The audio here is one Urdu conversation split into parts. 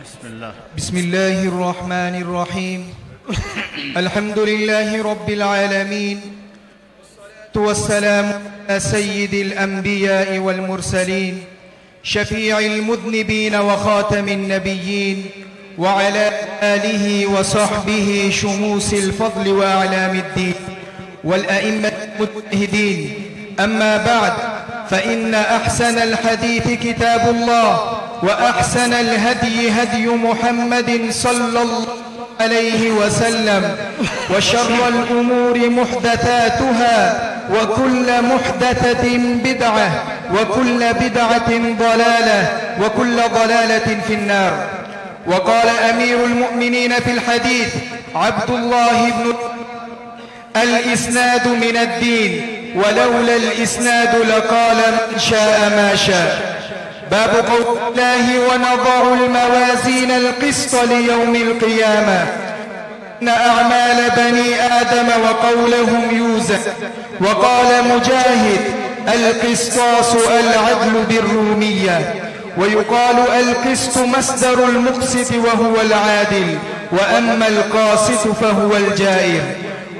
بسم الله الرحمن الرحيم. الحمد لله رب العالمين، والسلام على سيد الأنبياء والمرسلين، شفيع المذنبين وخاتم النبيين، وعلى آله وصحبه شموس الفضل وأعلام الدين والأئمة المجتهدين. أما بعد، فإن أحسن الحديث كتاب الله، وأحسن الهدي هدي محمد صلى الله عليه وسلم، وشر الأمور محدثاتها، وكل محدثة بدعة، وكل بدعة ضلالة، وكل ضلالة في النار. وقال أمير المؤمنين في الحديث عبد الله بن الإسناد من الدين، ولولا الإسناد لقال من شاء ما شاء. باب قول الله ونضع الموازين القسط ليوم القيامة إن أعمال بني آدم وقولهم يوزن. وقال مجاهد القسطاس العدل بالرومية، ويقال القسط مصدر المقسط وهو العادل، وأما القاسط فهو الجائر.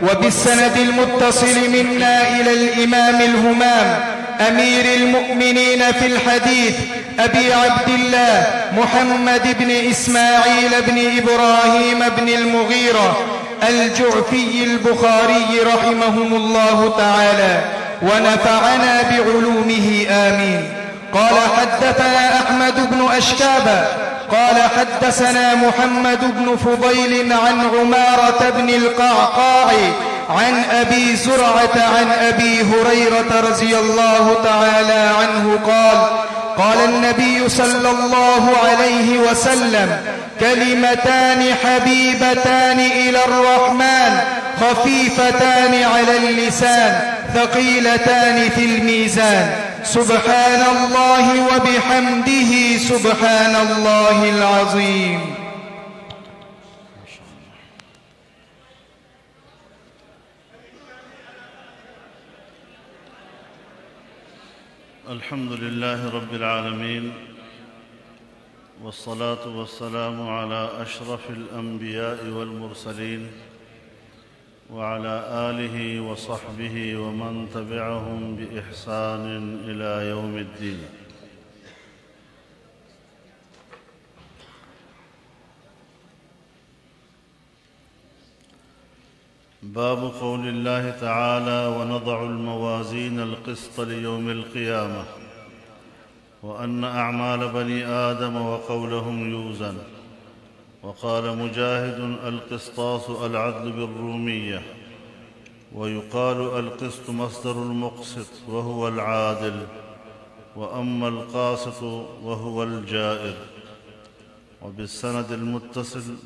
وبالسند المتصل منا إلى الإمام الهمام أمير المؤمنين في الحديث أبي عبد الله محمد بن إسماعيل بن إبراهيم بن المغيرة الجعفي البخاري رحمهم الله تعالى، ونفعنا بعلومه آمين. قال حدثنا أحمد بن أشكاب قال حدثنا محمد بن فضيل عن عمارة بن القعقاع عن أبي زرعة عن أبي هريرة رضي الله تعالى عنه قال النبي صلى الله عليه وسلم كلمتان حبيبتان إلى الرحمن خفيفتان على اللسان ثقيلتان في الميزان، سبحان الله وبحمده سبحان الله العظيم. الحمد لله رب العالمين، والصلاة والسلام على أشرف الأنبياء والمرسلين، وعلى آله وصحبه ومن تبعهم بإحسان إلى يوم الدين. باب قول الله تعالى ونضع الموازين القسط ليوم القيامة وأن أعمال بني آدم وقولهم يوزن. وقال مجاهد القسطاس العدل بالرومية، ويقال القسط مصدر المقسط وهو العادل، وأما القاسط وهو الجائر. وبالسند المتصل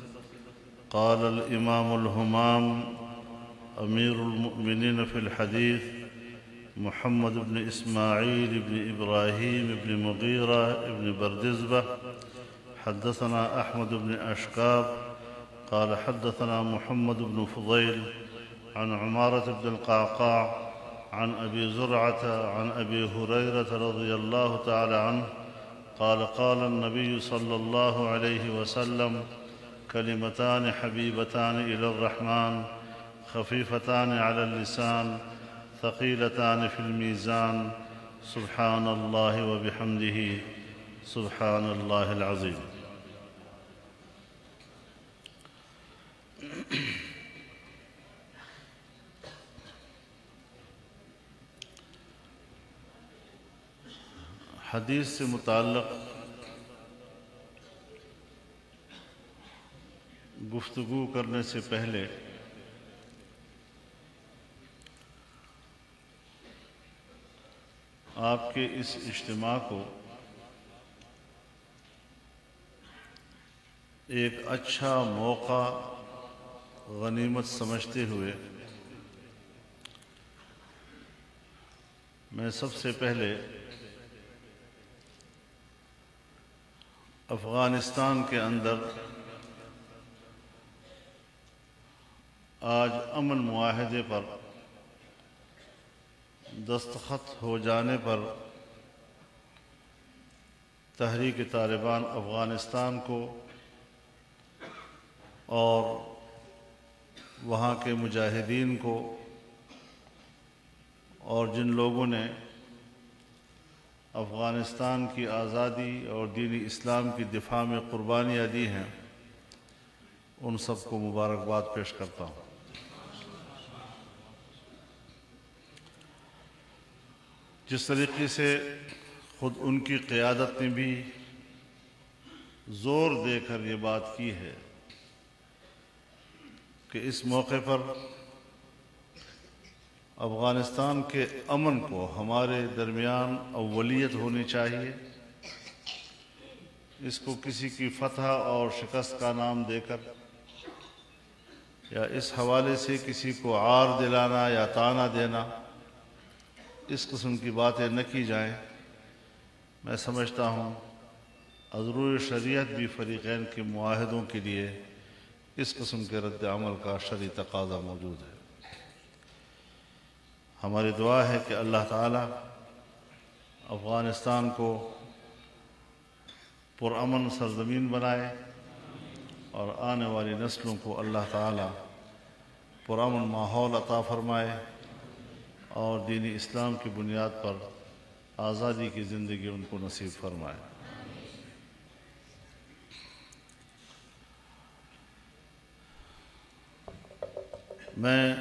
قال الإمام الهمام أمير المؤمنين في الحديث محمد بن إسماعيل بن إبراهيم بن مغيرة بن بردزبة حدثنا أحمد بن أشكاب قال حدثنا محمد بن فضيل عن عمارة بن القعقاع عن أبي زرعة عن أبي هريرة رضي الله تعالى عنه قال النبي صلى الله عليه وسلم كلمتان حبيبتان إلى الرحمن خفيفتان على اللسان ثقيلتان في الميزان، سبحان الله وبحمده سبحان الله العظيم. حدیث سے متعلق گفتگو کرنے سے پہلے آپ کے اس اجتماع کو ایک اچھا موقع غنیمت سمجھتے ہوئے میں سب سے پہلے افغانستان کے اندر آج امن معاہدے پر دستخط ہو جانے پر تحریک طالبان افغانستان کو اور وہاں کے مجاہدین کو اور جن لوگوں نے افغانستان کی آزادی اور دین اسلام کی دفاع میں قربانیاں دی ہیں، ان سب کو مبارکباد پیش کرتا ہوں۔ جس طریقے سے خود ان کی قیادت نے بھی زور دے کر یہ بات کی ہے کہ اس موقع پر افغانستان کے امن کو ہمارے درمیان اولیت ہونی چاہیے، اس کو کسی کی فتح اور شکست کا نام دے کر یا اس حوالے سے کسی کو عار دلانا یا طعنہ دینا، اس قسم کی باتیں نہ کی جائیں۔ میں سمجھتا ہوں ازروع شریعت بھی فریقین کے معاہدوں کے لیے اس قسم کے رد عمل کا شرعی تقاضا موجود ہے۔ ہماری دعا ہے کہ اللہ تعالیٰ افغانستان کو پرامن سرزمین بنائے اور آنے والی نسلوں کو اللہ تعالیٰ پرامن ماحول عطا فرمائے اور دین اسلام کی بنیاد پر آزادی کی زندگی ان کو نصیب فرمائے۔ میں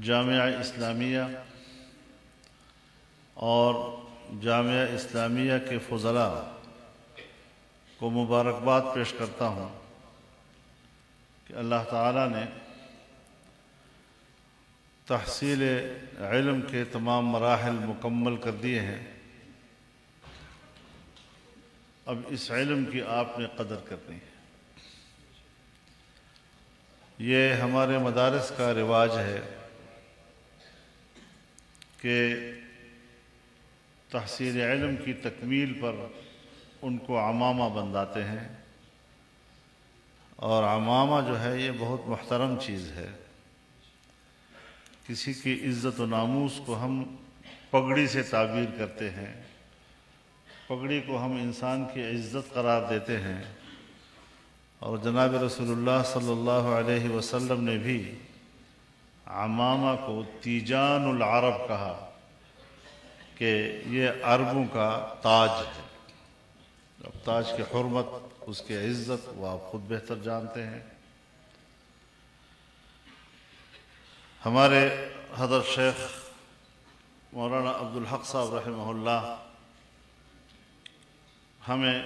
جامعہ اسلامیہ اور جامعہ اسلامیہ کے فضلاء کو مبارکباد پیش کرتا ہوں کہ اللہ تعالیٰ نے تحصیل علم کے تمام مراحل مکمل کر دیے ہیں۔ اب اس علم کی آپ نے قدر کرنی ہے۔ یہ ہمارے مدارس کا رواج ہے کہ تحصیل علم کی تکمیل پر ان کو عمامہ بندھاتے ہیں، اور عمامہ جو ہے یہ بہت محترم چیز ہے۔ کسی کی عزت و ناموس کو ہم پگڑی سے تعبیر کرتے ہیں، پگڑی کو ہم انسان کی عزت قرار دیتے ہیں، اور جناب رسول اللہ صلی اللہ علیہ وسلم نے بھی عمامہ کو تیجان العرب کہا کہ یہ عربوں کا تاج ہے۔ اب تاج کی حرمت، اس کی عزت وہ آپ خود بہتر جانتے ہیں۔ ہمارے حضرت شیخ مولانا عبدالحق صاحب رحمہ اللہ ہمیں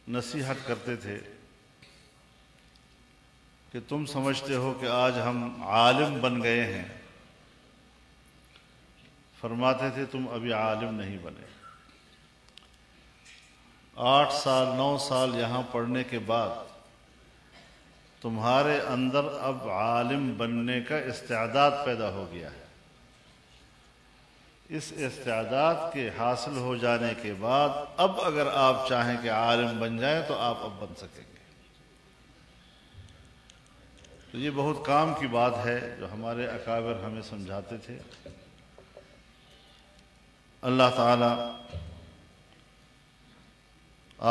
نصیحت کرتے تھے کہ تم سمجھتے ہو کہ آج ہم عالم بن گئے ہیں، فرماتے تھے تم ابھی عالم نہیں بنے۔ 8 سال 9 سال یہاں پڑھنے کے بعد تمہارے اندر اب عالم بننے کا استعداد پیدا ہو گیا ہے۔ اس استعداد کے حاصل ہو جانے کے بعد اب اگر آپ چاہیں کہ عالم بن جائیں تو آپ اب بن سکیں گے۔ تو یہ بہت کام کی بات ہے جو ہمارے اکابر ہمیں سمجھاتے تھے۔ اللہ تعالیٰ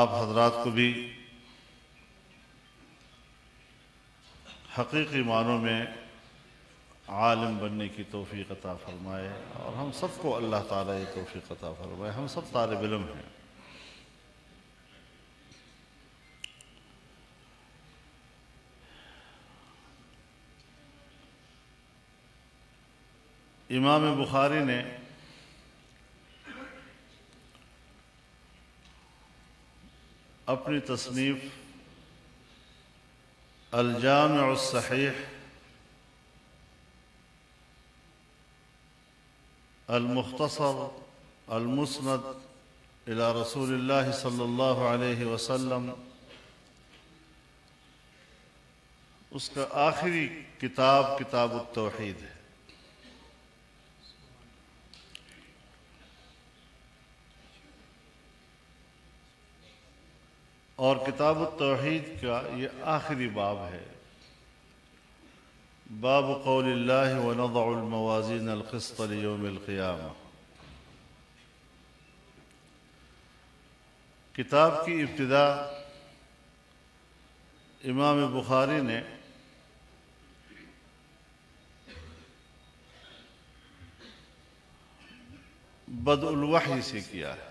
آپ حضرات کو بھی حقیقی معنوں میں عالم بننے کی توفیق عطا فرمائے، اور ہم سب کو اللہ تعالیٰ یہ توفیق عطا فرمائے۔ ہم سب طالب علم ہیں۔ امام بخاری نے اپنی تصنیف الجامع الصحیح المختصر المسند الى رسول اللہ صلی اللہ علیہ وسلم، اس کا آخری کتاب کتاب التوحید ہے۔ اور کتاب التوحید کا یہ آخری باب ہے، باب قول اللہ ونضع الموازین القسط لیوم القیامہ۔ کتاب کی ابتدا امام بخاری نے بدء الوحی سے کیا ہے۔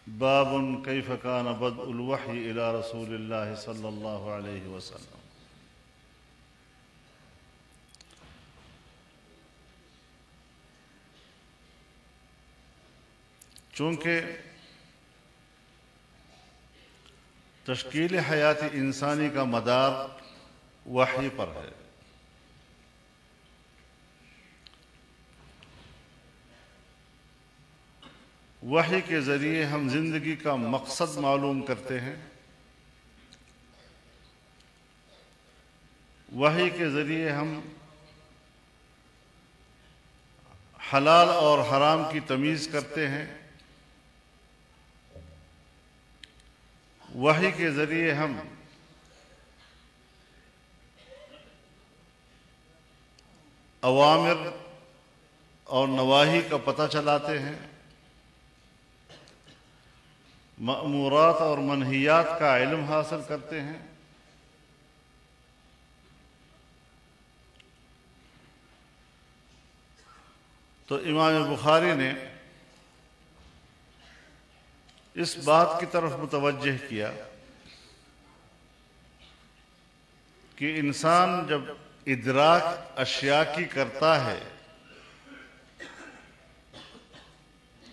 باب کیف کان بدء الوحی الی رسول اللہ صلی اللہ علیہ وسلم۔ چونکہ تشکیل حیات انسانی کا مدار وحی پر ہے، وحی کے ذریعے ہم زندگی کا مقصد معلوم کرتے ہیں، وحی کے ذریعے ہم حلال اور حرام کی تمیز کرتے ہیں، وحی کے ذریعے ہم اوامر اور نواہی کا پتہ چلاتے ہیں، مأمورات اور منہیات کا علم حاصل کرتے ہیں۔ تو امام بخاری نے اس بات کی طرف متوجہ کیا کہ انسان جب ادراک اشیاء کی کرتا ہے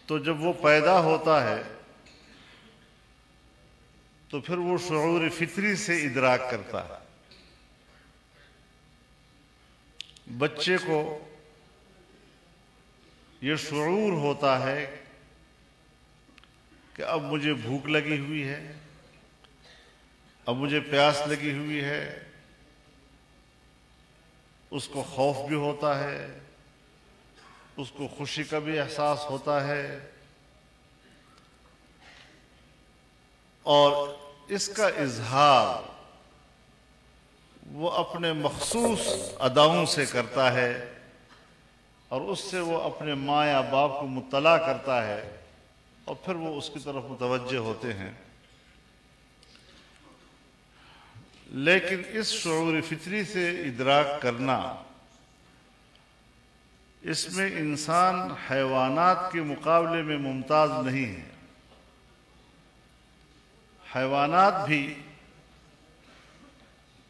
تو جب وہ پیدا ہوتا ہے تو پھر وہ شعور فطری سے ادراک کرتا ہے۔ بچے کو یہ شعور ہوتا ہے کہ اب مجھے بھوک لگی ہوئی ہے، اب مجھے پیاس لگی ہوئی ہے، اس کو خوف بھی ہوتا ہے، اس کو خوشی کا بھی احساس ہوتا ہے، اور اس کا اظہار وہ اپنے مخصوص اداؤں سے کرتا ہے، اور اس سے وہ اپنے ماں یا باپ کو مطلع کرتا ہے، اور پھر وہ اس کی طرف متوجہ ہوتے ہیں۔ لیکن اس شعور فطری سے ادراک کرنا، اس میں انسان حیوانات کے مقابلے میں ممتاز نہیں ہے۔ حیوانات بھی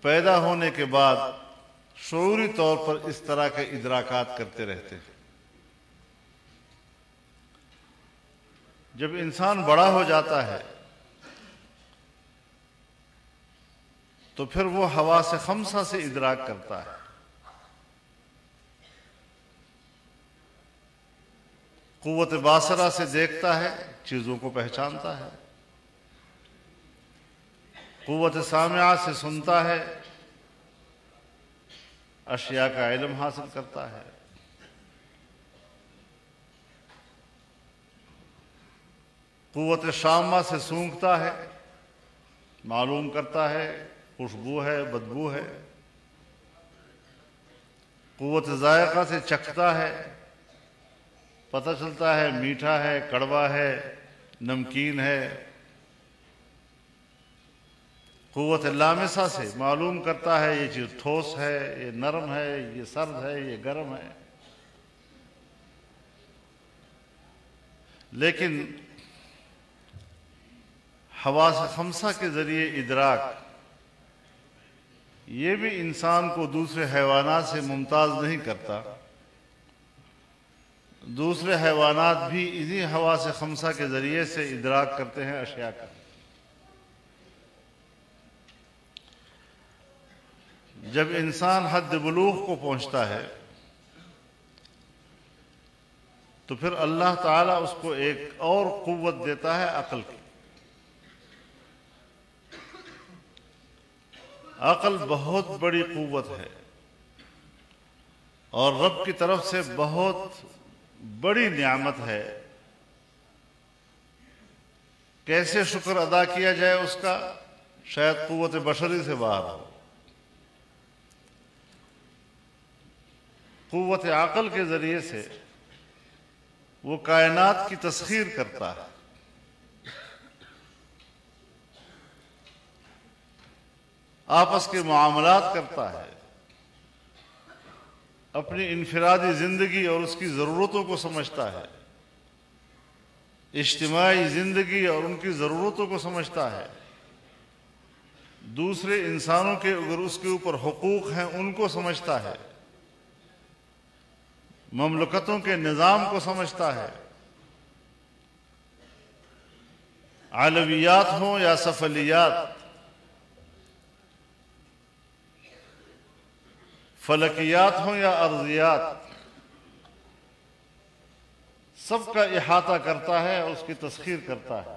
پیدا ہونے کے بعد شعوری طور پر اس طرح کے ادراکات کرتے رہتے ہیں۔ جب انسان بڑا ہو جاتا ہے تو پھر وہ حواس خمسہ سے ادراک کرتا ہے۔ قوت باصرہ سے دیکھتا ہے، چیزوں کو پہچانتا ہے۔ قوت سامعہ سے سنتا ہے، اشیاء کا علم حاصل کرتا ہے۔ قوت شامہ سے سونگھتا ہے، معلوم کرتا ہے خوشبو ہے، بدبو ہے۔ قوت ذائقہ سے چکھتا ہے، پتہ چلتا ہے میٹھا ہے، کڑوا ہے، نمکین ہے۔ قوت لامسہ سے معلوم کرتا ہے یہ چیز ٹھوس ہے، یہ نرم ہے، یہ سرد ہے، یہ گرم ہے۔ لیکن حواس خمسہ کے ذریعے ادراک یہ بھی انسان کو دوسرے حیوانات سے ممتاز نہیں کرتا۔ دوسرے حیوانات بھی انہی حواس خمسہ کے ذریعے سے ادراک کرتے ہیں اشیاء کا۔ جب انسان حد بلوغ کو پہنچتا ہے تو پھر اللہ تعالیٰ اس کو ایک اور قوت دیتا ہے، عقل کی۔ عقل بہت بڑی قوت ہے اور رب کی طرف سے بہت بڑی نعمت ہے۔ کیسے شکر ادا کیا جائے اس کا، شاید قوت بشری سے باہر ہو۔ قوت عقل کے ذریعے سے وہ کائنات کی تسخیر کرتا ہے۔ آپس کے معاملات کرتا ہے، اپنی انفرادی زندگی اور اس کی ضرورتوں کو سمجھتا ہے، اجتماعی زندگی اور ان کی ضرورتوں کو سمجھتا ہے، دوسرے انسانوں کے اگر اس کے اوپر حقوق ہیں ان کو سمجھتا ہے، مملکتوں کے نظام کو سمجھتا ہے، علویات ہوں یا سفلیات، فلکیات ہوں یا ارضیات، سب کا احاطہ کرتا ہے اور اس کی تسخیر کرتا ہے۔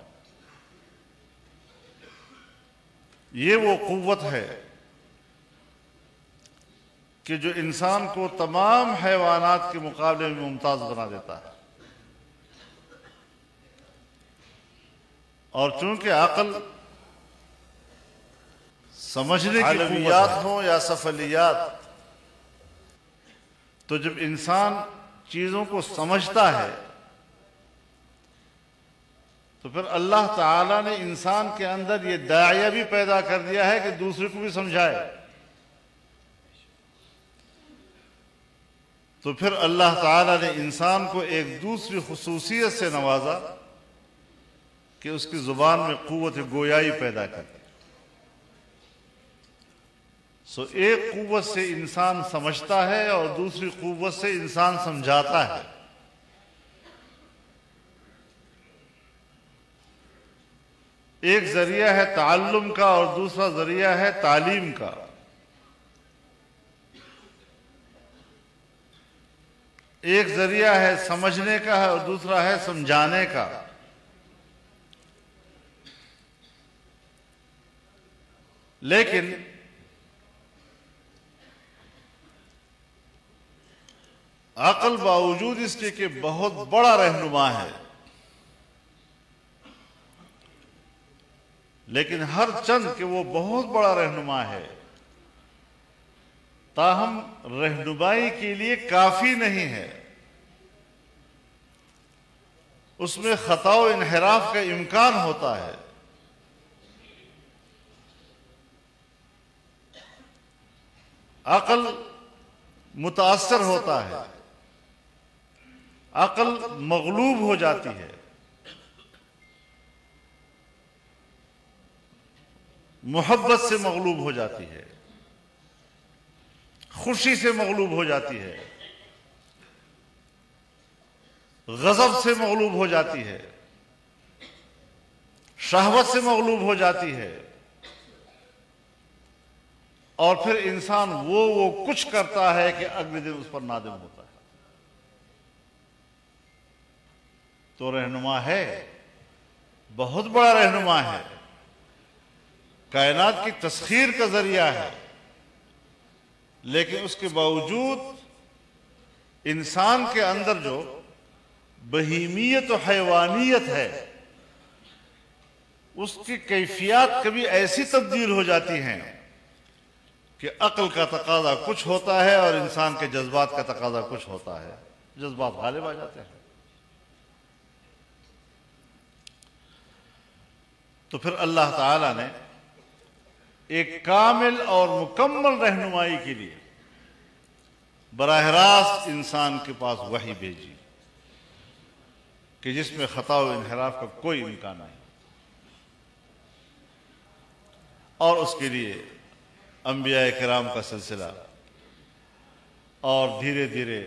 یہ وہ قوت ہے کہ جو انسان کو تمام حیوانات کے مقابلے میں ممتاز بنا دیتا ہے۔ اور چونکہ عقل سمجھنے کی علویات ہوں یا سفلیات، تو جب انسان چیزوں کو سمجھتا ہے تو پھر اللہ تعالیٰ نے انسان کے اندر یہ داعیہ بھی پیدا کر دیا ہے کہ دوسرے کو بھی سمجھائے۔ تو پھر اللہ تعالیٰ نے انسان کو ایک دوسری خصوصیت سے نوازا کہ اس کی زبان میں قوت گویائی پیدا کر دی۔ ایک قوت سے انسان سمجھتا ہے اور دوسری قوت سے انسان سمجھاتا ہے۔ ایک ذریعہ ہے تعلم کا اور دوسرا ذریعہ ہے تعلیم کا۔ ایک ذریعہ ہے سمجھنے کا ہے اور دوسرا ہے سمجھانے کا۔ لیکن عقل باوجود اس کے کہ بہت بڑا رہنما ہے، لیکن ہر چند کہ وہ بہت بڑا رہنما ہے، تاہم رہنمائی کے لیے کافی نہیں ہے۔ اس میں خطا و انحراف کا امکان ہوتا ہے۔ عقل متاثر ہوتا ہے، عقل مغلوب ہو جاتی ہے، محبت سے مغلوب ہو جاتی ہے، خوشی سے مغلوب ہو جاتی ہے، غضب سے مغلوب ہو جاتی ہے، شہوت سے مغلوب ہو جاتی ہے، اور پھر انسان وہ کچھ کرتا ہے کہ اگلے دن اس پر نادم ہوتا ہے۔ تو رہنما ہے، بہت بڑا رہنما ہے، کائنات کی تسخیر کا ذریعہ ہے، لیکن اس کے باوجود انسان کے اندر جو بہیمیت و حیوانیت ہے، اس کی کیفیات کبھی ایسی تبدیل ہو جاتی ہیں کہ عقل کا تقاضا کچھ ہوتا ہے اور انسان کے جذبات کا تقاضا کچھ ہوتا ہے، جذبات غالب آ جاتے ہیں۔ تو پھر اللہ تعالیٰ نے ایک کامل اور مکمل رہنمائی کے لیے براہ راست انسان کے پاس وحی بھیجی کہ جس میں خطا و انحراف کا کوئی امکان نہیں، اور اس کے لیے انبیاء کرام کا سلسلہ، اور دھیرے دھیرے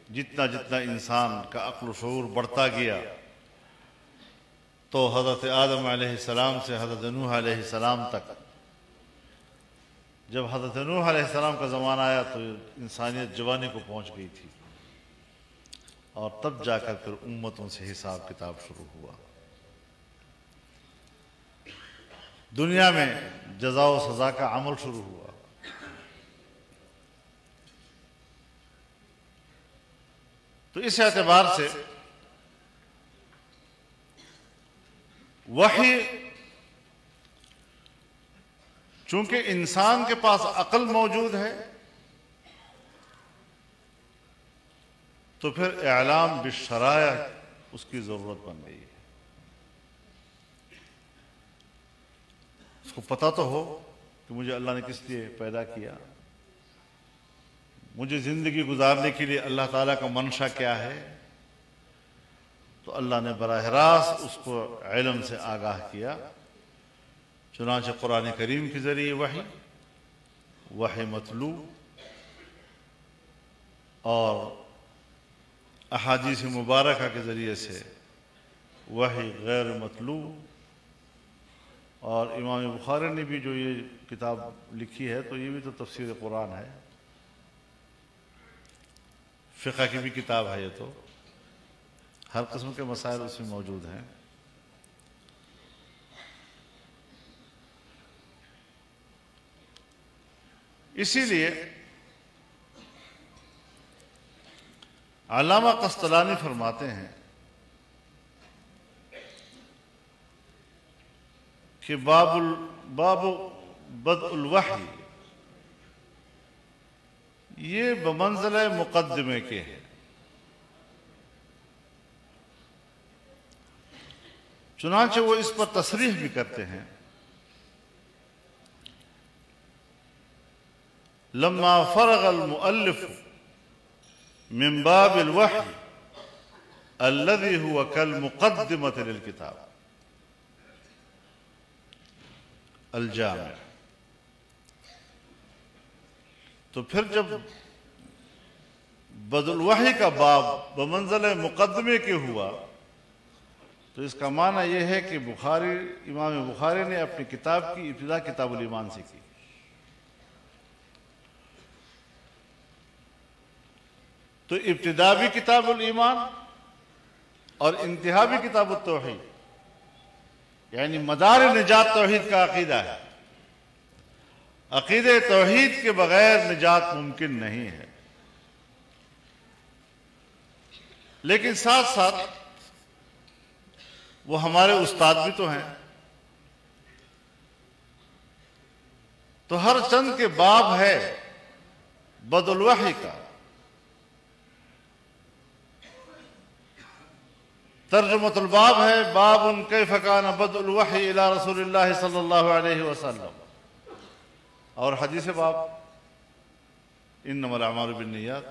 جتنا جتنا انسان کا عقل و شعور بڑھتا گیا تو حضرت آدم علیہ السلام سے حضرت نوح علیہ السلام تک، جب حضرت نوح علیہ السلام کا زمانہ آیا تو انسانیت جوانی کو پہنچ گئی تھی، اور تب جا کر پھر امتوں سے حساب کتاب شروع ہوا۔ دنیا میں جزا و سزا کا عمل شروع ہوا۔ تو اس اعتبار سے وحی، چونکہ انسان کے پاس عقل موجود ہے تو پھر اعلام بالشرائع اس کی ضرورت بن گئی ہے۔ اس کو پتہ تو ہو کہ مجھے اللہ نے کس لیے پیدا کیا، مجھے زندگی گزارنے کے لیے اللہ تعالیٰ کا منشا کیا ہے، تو اللہ نے براہ راست اس کو علم سے آگاہ کیا۔ چنانچہ قرآن کریم کے ذریعے وحی متلو اور احادیث مبارکہ کے ذریعے سے وحی غیر متلو، اور امام بخاری نے بھی جو یہ کتاب لکھی ہے تو یہ بھی تو تفسیر قرآن ہے، فقہ کی بھی کتاب ہے، یہ تو ہر قسم کے مسائل اس میں موجود ہیں۔ اسی لیے علامہ قسطلانی فرماتے ہیں کہ باب بدء الوحی یہ بمنزلہ مقدمے کے ہے، چنانچہ وہ اس پر تصریح بھی کرتے ہیں، لما فرغ المؤلف من باب الوحی الذي هو كالمقدمة للكتاب الجامع، تو پھر جب بدء الوحی کا باب بمنزلہ مقدمے کے ہوا تو اس کا معنی یہ ہے کہ امام بخاری نے اپنی کتاب کی ابتدا کتاب الایمان سے کی، تو ابتدا بھی کتاب الایمان اور انتہا بھی کتاب التوحید، یعنی مدار نجات توحید کا عقیدہ ہے۔ عقیدہ توحید کے بغیر نجات ممکن نہیں ہے، لیکن ساتھ ساتھ وہ ہمارے استاد بھی تو ہیں، تو ہر چند کے باب ہے بدء الوحی کا۔ ترجمۃ الباب ہے باب کیف کان بدء الوحی الی رسول اللہ صلی اللہ علیہ وسلم، اور حدیث باب انما الاعمال بالنیات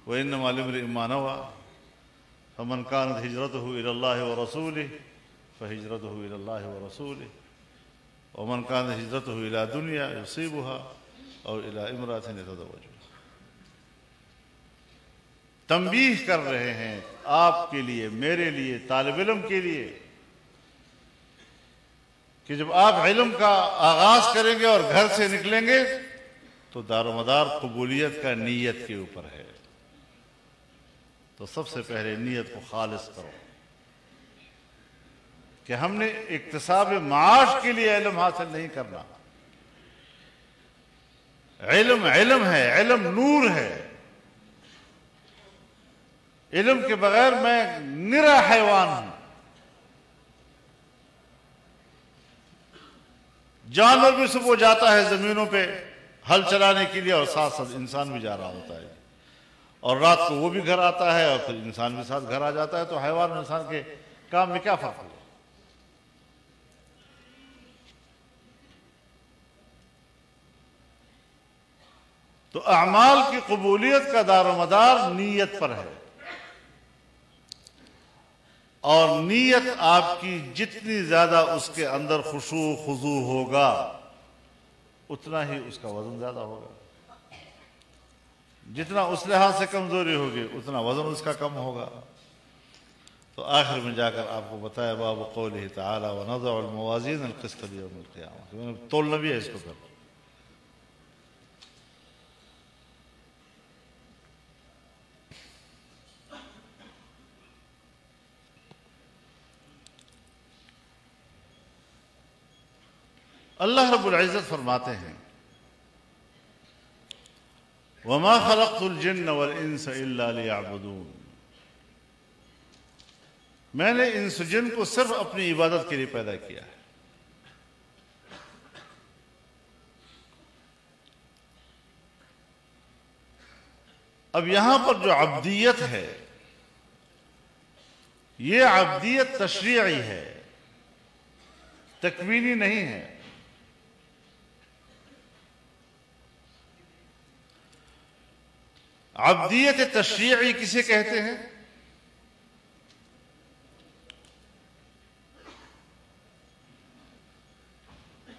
وانما لامرئ ما نوى فمن كانت هجرته الى الله ورسوله فهجرته الى الله ورسوله ومن كانت هجرته الى دنيا يصيبها او الى امرأة يتزوجها۔ تنبیہ کر رہے ہیں آپ کے لیے، میرے لیے، طالب علم کے لیے، کہ جب آپ علم کا آغاز کریں گے اور گھر سے نکلیں گے تو دار و مدار قبولیت کا نیت کے اوپر ہے، تو سب سے پہلے نیت کو خالص کرو کہ ہم نے اکتساب معاش کے لیے علم حاصل نہیں کرنا۔ علم علم ہے، علم نور ہے، علم کے بغیر میں نرا حیوان ہوں۔ جانور بھی صبح جاتا ہے زمینوں پہ ہل چلانے کے لیے اور ساتھ ساتھ انسان بھی جا رہا ہوتا ہے، اور رات کو وہ بھی گھر آتا ہے اور پھر انسان بھی ساتھ گھر آ جاتا ہے، تو حیوان اور انسان کے کام میں کیا فرق ہے؟ تو اعمال کی قبولیت کا دار و مدار نیت پر ہے، اور نیت آپ کی جتنی زیادہ اس کے اندر خشوع خضوع ہوگا اتنا ہی اس کا وزن زیادہ ہوگا، جتنا اس لحاظ سے کمزوری ہوگی اتنا وزن اس کا کم ہوگا۔ تو آخر میں جا کر آپ کو بتایا باب قولہ تعالی وَنَضَعُ الْمَوَازِينَ الْقِسْطَ لِيَوْمِ الْقِيَامَةِ، میں نے تولنا بھی ہے اس کو پھر۔ اللہ رب العزت فرماتے ہیں وَمَا خَلَقْتُ الْجِنَّ وَالْإِنسَ إِلَّا لِيَعْبُدُونَ، میں نے انس جن کو صرف اپنی عبادت کے لیے پیدا کیا ہے۔ اب یہاں پر جو عبدیت ہے یہ عبدیت تشریعی ہے، تکوینی نہیں ہے۔ عبدیت تشریعی کسے کہتے ہیں؟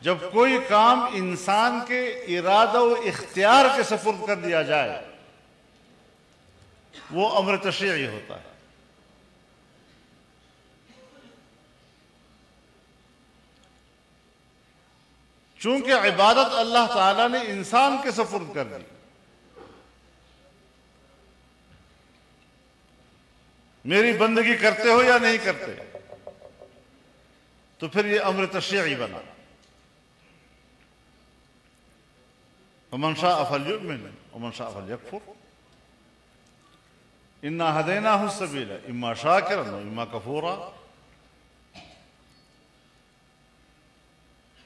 جب کوئی کام انسان کے ارادہ و اختیار کے سپرد کر دیا جائے وہ امر تشریعی ہوتا ہے۔ چونکہ عبادت اللہ تعالیٰ نے انسان کے سپرد کر دی، میری بندگی کرتے ہو یا نہیں کرتے، تو پھر یہ امر تشریعی بنا۔ ومن شاء فلیؤمن ومن شاء فلیکفر انا ہدیناہ السبیل اما شاکرا واما کفورا۔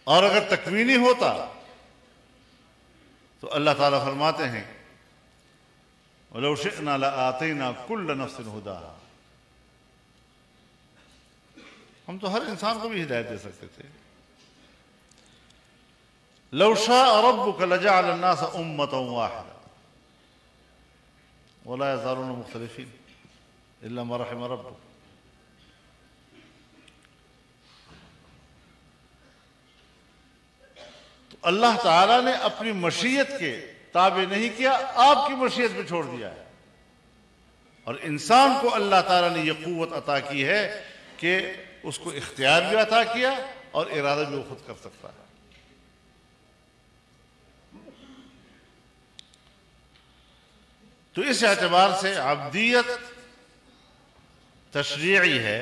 اور اگر تکوینی ہوتا تو اللہ تعالیٰ فرماتے ہیں وَلَوْ شِئْنَا لَآتَيْنَا كُلَّ نَفْسٍ هُدَاهَا، ہم تو ہر انسان کو بھی ہدایت دے سکتے تھے۔ لَوْ شَاءَ رَبُّكَ لَجَعَلَ النَّاسَ أُمَّةً وَاحِدَةً وَلَا يَزَالُونَ مُخْتَلِفِينَ إِلَّا مَا رَحِمَ رَبُّكَ۔ اللہ تعالیٰ نے اپنی مشیت کے تابع نہیں کیا، آپ کی مشیت پہ چھوڑ دیا ہے، اور انسان کو اللہ تعالیٰ نے یہ قوت عطا کی ہے کہ اس کو اختیار بھی عطا کیا اور ارادہ بھی وہ خود کر سکتا ہے۔ تو اس اعتبار سے عبدیت تشریعی ہے،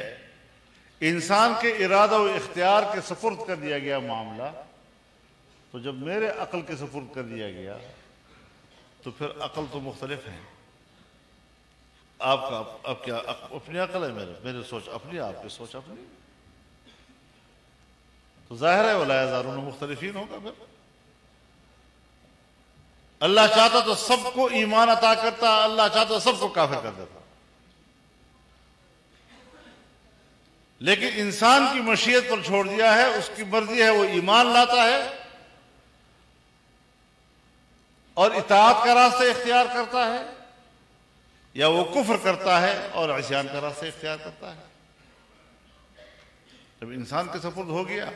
انسان کے ارادہ و اختیار کے سپرد کر دیا گیا معاملہ۔ تو جب میرے عقل کے سپرد کر دیا گیا تو پھر عقل تو مختلف ہے، آپ کا اب کیا اپنی عقل ہے، میرے سوچ اپنی، آپ کی سوچ اپنی، تو ظاہر ہے وَلَا يَزَالُونَ مُخْتَلِفِينَ ہوگا۔ پھر اللہ چاہتا تو سب کو ایمان عطا کرتا، اللہ چاہتا تو سب کو کافر کر دیتا، لیکن انسان کی مشیت پر چھوڑ دیا ہے، اس کی مرضی ہے وہ ایمان لاتا ہے اور اطاعت کا راستہ اختیار کرتا ہے، یا وہ کفر کرتا ہے اور عصیان کا راستہ اختیار کرتا ہے۔ جب انسان کے سپرد ہو گیا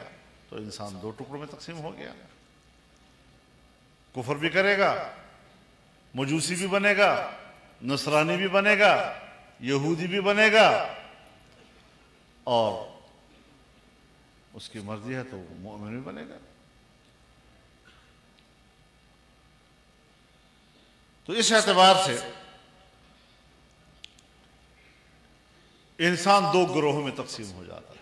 تو انسان دو ٹکڑوں میں تقسیم ہو گیا، کفر بھی کرے گا، مجوسی بھی بنے گا، نصرانی بھی بنے گا، یہودی بھی بنے گا، اور اس کی مرضی ہے تو وہ مومن بھی بنے گا۔ تو اس اعتبار سے انسان دو گروہوں میں تقسیم ہو جاتا ہے،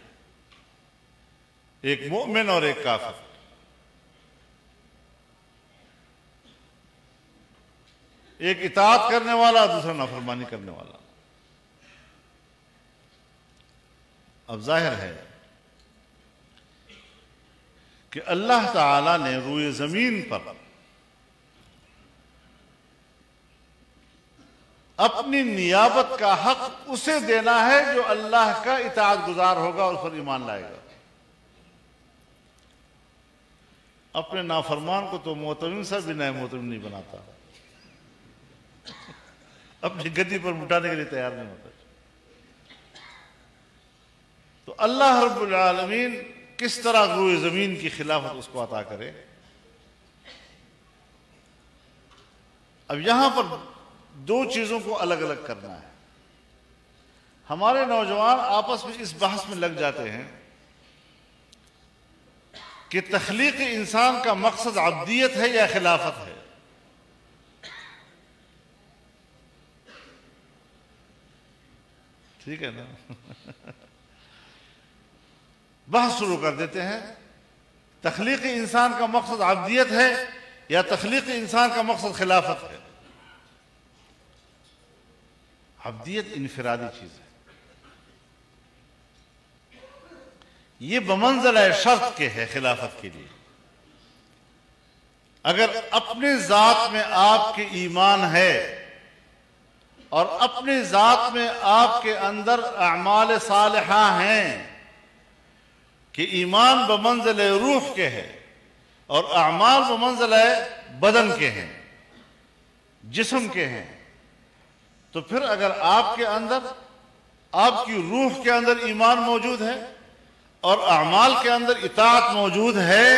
ایک مومن اور ایک کافر۔ ایک اطاعت کرنے والا، دوسرا نافرمانی کرنے والا۔ اب ظاہر ہے کہ اللہ تعالی نے روئے زمین پر اپنی نیابت کا حق اسے دینا ہے جو اللہ کا اطاعت گزار ہوگا اور اس پر ایمان لائے گا۔ اپنے نافرمان کو تو معتمن سا بھی نئے معتمن نہیں بناتا، اپنی گدی پر مٹانے کے لیے تیار نہیں ہوتا۔ تو اللہ رب العالمین کس طرح روئے زمین کی خلافت اس کو عطا کرے۔ اب یہاں پر دو چیزوں کو الگ الگ کرنا ہے۔ ہمارے نوجوان آپس میں اس بحث میں لگ جاتے ہیں کہ تخلیق انسان کا مقصد عبدیت ہے یا خلافت ہے۔ ٹھیک ہے نا؟ بحث شروع کر دیتے ہیں، تخلیق انسان کا مقصد عبدیت ہے یا تخلیق انسان کا مقصد خلافت ہے۔ عبدیت انفرادی چیز ہے، یہ بمنزلہ شرط کے ہے خلافت کے لیے۔ اگر اپنے ذات میں آپ کے ایمان ہے اور اپنے ذات میں آپ کے اندر اعمال صالحہ ہیں کہ ایمان بمنزلہ روح کے ہے اور اعمال بمنزلہ بدن کے ہیں، جسم کے ہیں، تو پھر اگر آپ کے اندر، آپ کی روح کے اندر ایمان موجود ہے اور اعمال کے اندر اطاعت موجود ہے،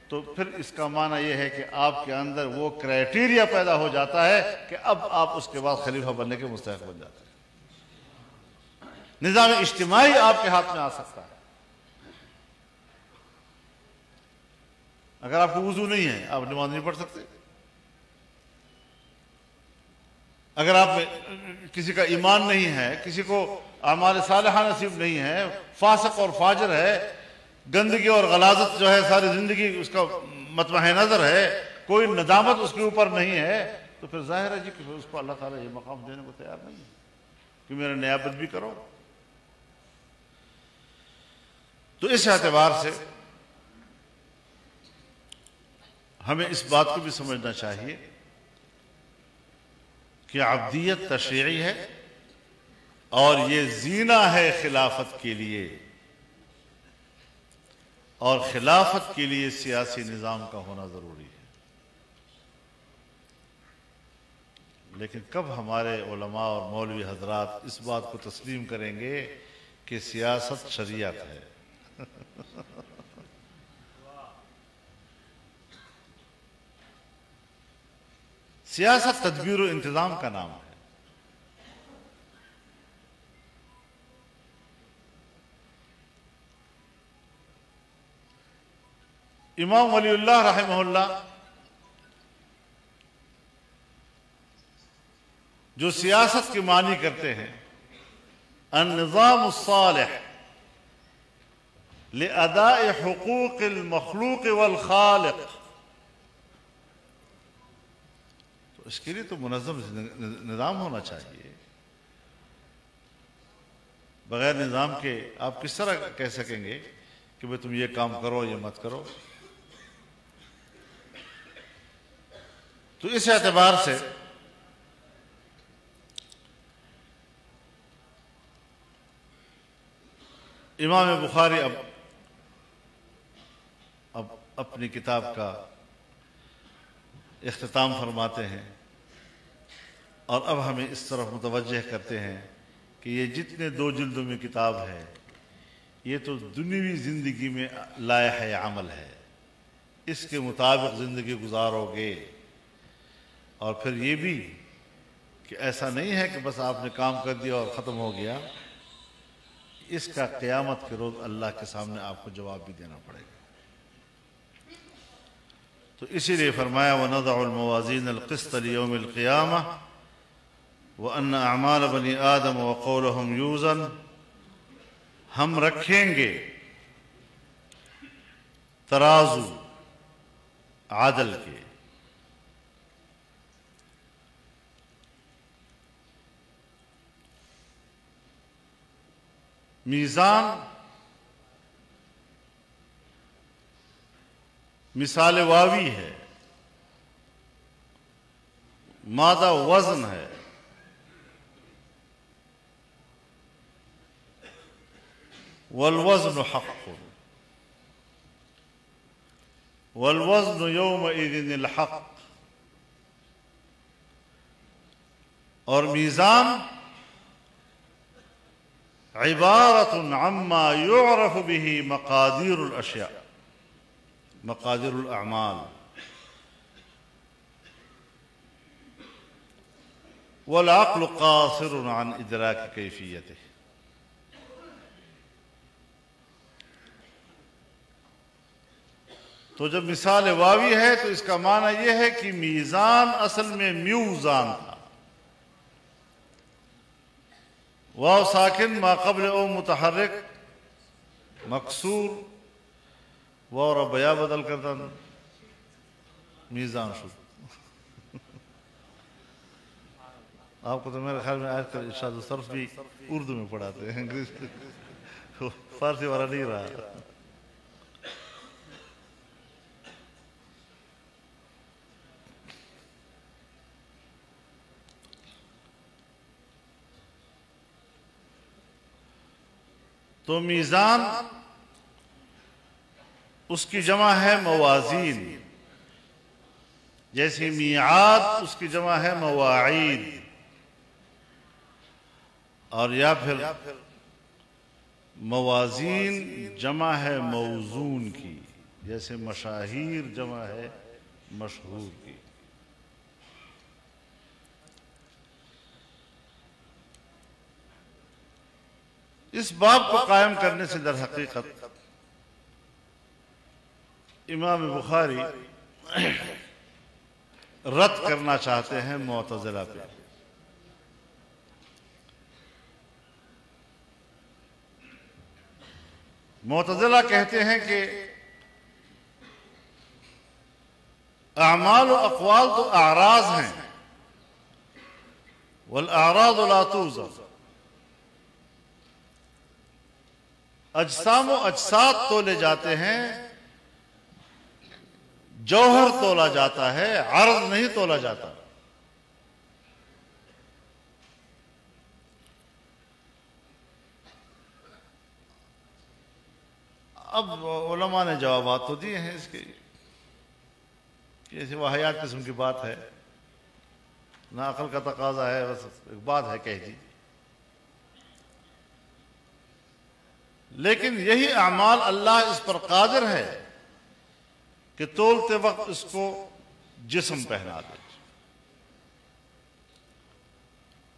تو پھر اس کا معنی یہ ہے کہ آپ کے اندر وہ کرائٹیریا پیدا ہو جاتا ہے کہ اب آپ اس کے بعد خلیفہ بننے کے مستحق بن جاتے ہیں۔ نظام اجتماعی آپ کے ہاتھ میں آ سکتا ہے۔ اگر آپ کو وضو نہیں ہے، آپ نماز نہیں پڑھ سکتے۔ اگر آپ میں کسی کا ایمان نہیں ہے، کسی کو اعمال صالحہ نصیب نہیں ہے، فاسق اور فاجر ہے، گندگی اور غلاظت جو ہے ساری زندگی اس کا مطمع نظر ہے، کوئی ندامت اس کے اوپر نہیں ہے، تو پھر ظاہر ہے جی کہ اس کو اللہ تعالیٰ یہ مقام دینے کو تیار نہیں ہے کہ میرا نیابت بھی کرو۔ تو اس اعتبار سے ہمیں اس بات کو بھی سمجھنا چاہیے کہ عبدیت تشریعی ہے اور یہ زینہ ہے خلافت کے لیے، اور خلافت کے لیے سیاسی نظام کا ہونا ضروری ہے۔ لیکن کب ہمارے علماء اور مولوی حضرات اس بات کو تسلیم کریں گے کہ سیاست شریعت ہے؟ سیاست تدبیر و انتظام کا نام ہے۔ امام ولی اللہ رحمہ اللہ جو سیاست کی معنی کرتے ہیں، النظام الصالح لأداء حقوق المخلوق والخالق، تو اس کے لیے تو منظم نظام ہونا چاہیے۔ بغیر نظام کے آپ کس طرح کہہ سکیں گے کہ بھئی تم یہ کام کرو یہ مت کرو؟ تو اس اعتبار سے امام بخاری اب اپنی کتاب کا اختتام فرماتے ہیں، اور اب ہمیں اس طرف متوجہ کرتے ہیں کہ یہ جتنے 2 جلدوں میں کتاب ہے، یہ تو دنیوی زندگی میں لائحہ عمل ہے، اس کے مطابق زندگی گزارو گے۔ اور پھر یہ بھی کہ ایسا نہیں ہے کہ بس آپ نے کام کر دیا اور ختم ہو گیا، اس کا قیامت کے روز اللہ کے سامنے آپ کو جواب بھی دینا پڑے گا۔ تو اسی لیے فرمایا وَنَضَعُ الْمَوَازِينَ الْقِسْطَ لِيَوْمِ الْقِيَامَةِ وَأَنَّ أَعْمَالَ بَنِي آدَمَ وَقَوْلَهُمْ يُوزَنُ، ہم رکھیں گے ترازو عدل کے، میزان مثال واوی ہے، مادہ وزن ہے، والوزن حق، والوزن یومئذ الحق، اور میزان عبارت عما يعرف به مقادیر الاشیاء، مقادیر الاعمال، والعقل قاصر عن ادراک کیفیته۔ تو جب مثال واوی ہے تو اس کا معنی یہ ہے کہ میزان اصل میں میوزان تھا، واو ساکن ما قبل او متحرک مکسور، واو را بیا بدل کرتا میزان شد۔ آپ کو تو میرے خیال میں آج کل ارشاد الصرف بھی اردو میں پڑھاتے ہیں، فارسی والا نہیں رہا۔ تو میزان اس کی جمع ہے موازین، جیسے میعاد اس کی جمع ہے مواعید، اور یا پھر موازین جمع ہے موزون کی، جیسے مشاہیر جمع ہے مشہور کی۔ اس باب کو قائم کرنے سے در حقیقت امام بخاری رد کرنا چاہتے ہیں معتزلہ پہ۔ معتزلہ کہتے ہیں کہ اعمال و اقوال تو اعراض ہیں، والاعراض لا توزن، اجسام و اجساد تولے جاتے ہیں، جوہر تولا جاتا ہے، عرض نہیں تولا جاتا۔ اب علماء نے جوابات تو دیے ہیں اس کے، ایسی واحیات قسم کی بات ہے، نہ عقل کا تقاضا ہے، بس ایک بات ہے کہہ دی۔ لیکن یہی اعمال اللہ اس پر قادر ہے کہ تولتے وقت اس کو جسم پہنا دے،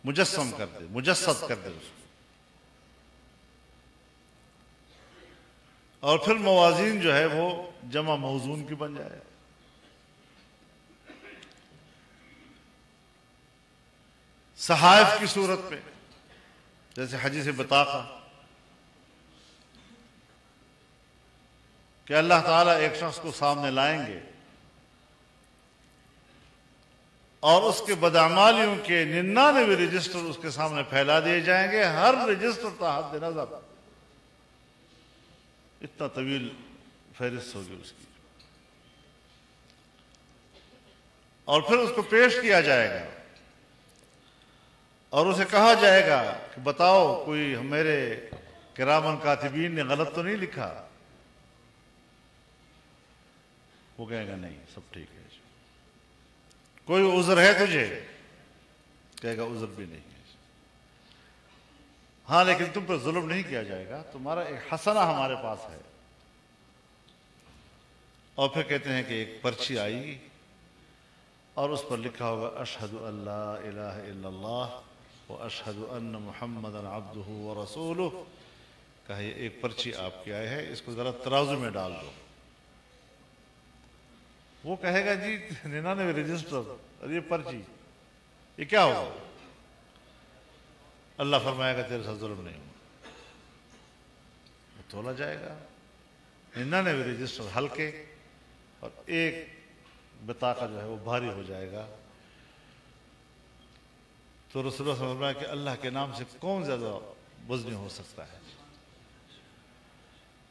مجسم کر دے، مجسد کر دے اس کو، اور پھر موازین جو ہے وہ جمع موزون کی بن جائے۔ صحائف کی صورت میں، جیسے حدیث بطاقہ کہ اللہ تعالیٰ ایک شخص کو سامنے لائیں گے اور اس کے بدعمالیوں کے 99 رجسٹر اس کے سامنے پھیلا دیے جائیں گے، ہر رجسٹر تا حد نظر، اتنا طویل فہرست ہوگی اس کی، اور پھر اس کو پیش کیا جائے گا اور اسے کہا جائے گا کہ بتاؤ کوئی میرے کرامن کاتبین نے غلط تو نہیں لکھا؟ وہ کہے گا نہیں، سب ٹھیک ہے۔ کوئی عذر ہے تجھے؟ کہے گا عذر بھی نہیں ہے۔ ہاں لیکن تم پر ظلم نہیں کیا جائے گا، تمہارا ایک حسنہ ہمارے پاس ہے۔ اور پھر کہتے ہیں کہ ایک پرچی آئی گی اور اس پر لکھا ہوگا اشہد ان لا الہ الا اللہ واشہد ان محمدا عبدہ ورسولہ، کہا یہ ایک پرچی آپ کی آئی ہے، اس کو ذرا ترازو میں ڈال دو۔ وہ کہے گا جی 99 رجسٹر اور یہ پرچی، یہ کیا ہوگا؟ اللہ فرمائے گا تیرے ساتھ ظلم نہیں ہوگا، وہ تولا جائے گا، 99 رجسٹر ہلکے اور ایک بطاقہ جو ہے وہ بھاری ہو جائے گا۔ تو رسول اللہ صلی اللہ علیہ وسلم فرمایا کہ اللہ کے نام سے کون زیادہ وزنی ہو سکتا ہے؟